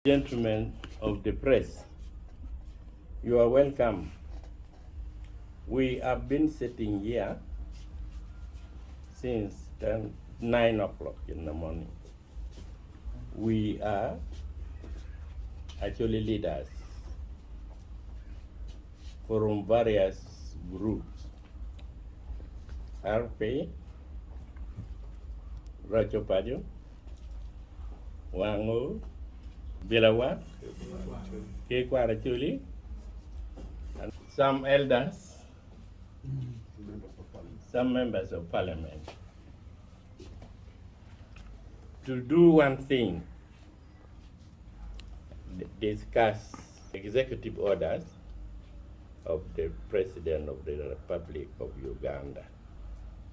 Gentlemen of the press, you are welcome. We have been sitting here since 9 o'clock in the morning. We are actually leaders from various groups. RP, Rachopadio, Wango, Balaalo, Acholi, and some elders, some members of parliament, to do one thing: discuss executive orders of the President of the Republic of Uganda,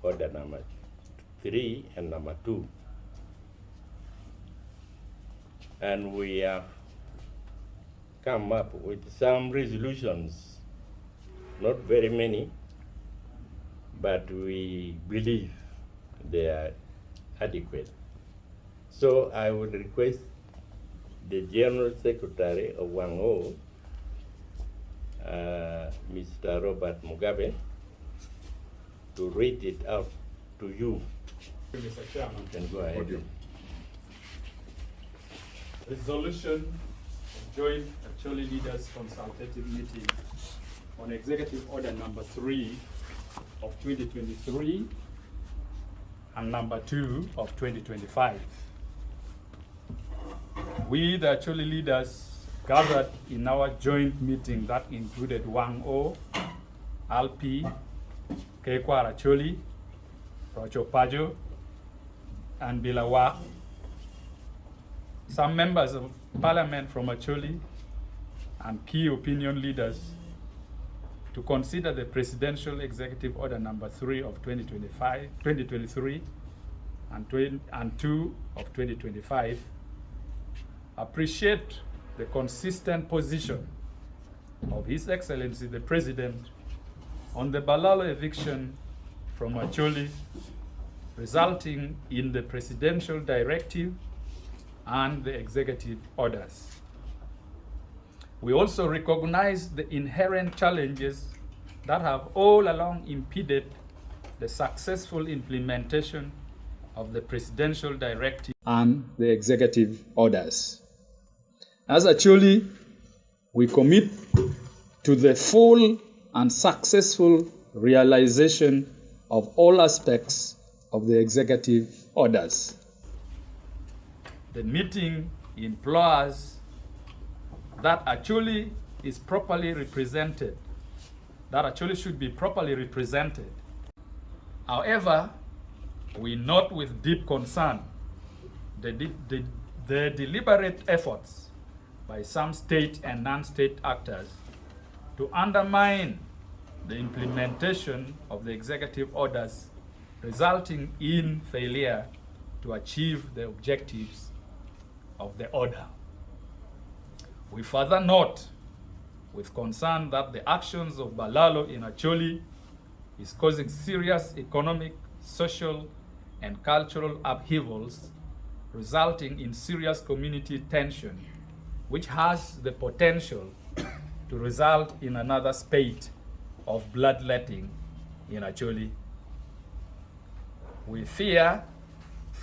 order number 3 and number 2. And we have come up with some resolutions, not very many, but we believe they are adequate. So I would request the General Secretary of Wango, Mr. Robert Mugabe, to read it out to you. Mr. Chairman, You can go ahead. resolution of joint Acholi Leaders Consultative Meeting on Executive Order number 3 of 2023 and number 2 of 2025. We, the Acholi leaders, gathered in our joint meeting that included Wango, Alpi, Kekwa Acholi, Rochopajo, and Balaalo, some members of parliament from Acholi, and key opinion leaders to consider the Presidential Executive Order number 3 of 2023 and 2 of 2025, appreciate the consistent position of His Excellency the President on the Balaalo eviction from Acholi, resulting in the presidential directive and the executive orders. We also recognize the inherent challenges that have all along impeded the successful implementation of the presidential directive and the executive orders. As Acholi, we commit to the full and successful realization of all aspects of the executive orders. The meeting implores that Acholi is properly represented, that Acholi should be properly represented. However, we note with deep concern the deliberate efforts by some state and non-state actors to undermine the implementation of the executive orders, resulting in failure to achieve the objectives of the order. We further note with concern that the actions of Balaalo in Acholi is causing serious economic, social, and cultural upheavals, resulting in serious community tension, which has the potential to result in another spate of bloodletting in Acholi. We fear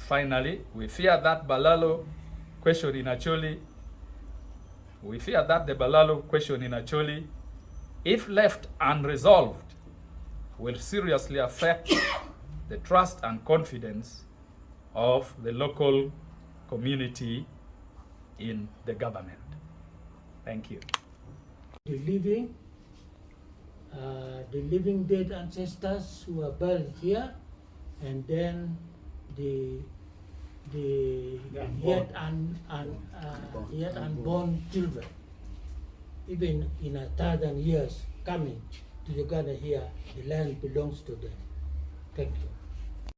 that the Balaalo question in Acholi, if left unresolved, will seriously affect the trust and confidence of the local community in the government. Thank you. The living dead ancestors who are buried here, and then the yet unborn children, even in 1,000 years coming to Uganda here, the land belongs to them. Thank you.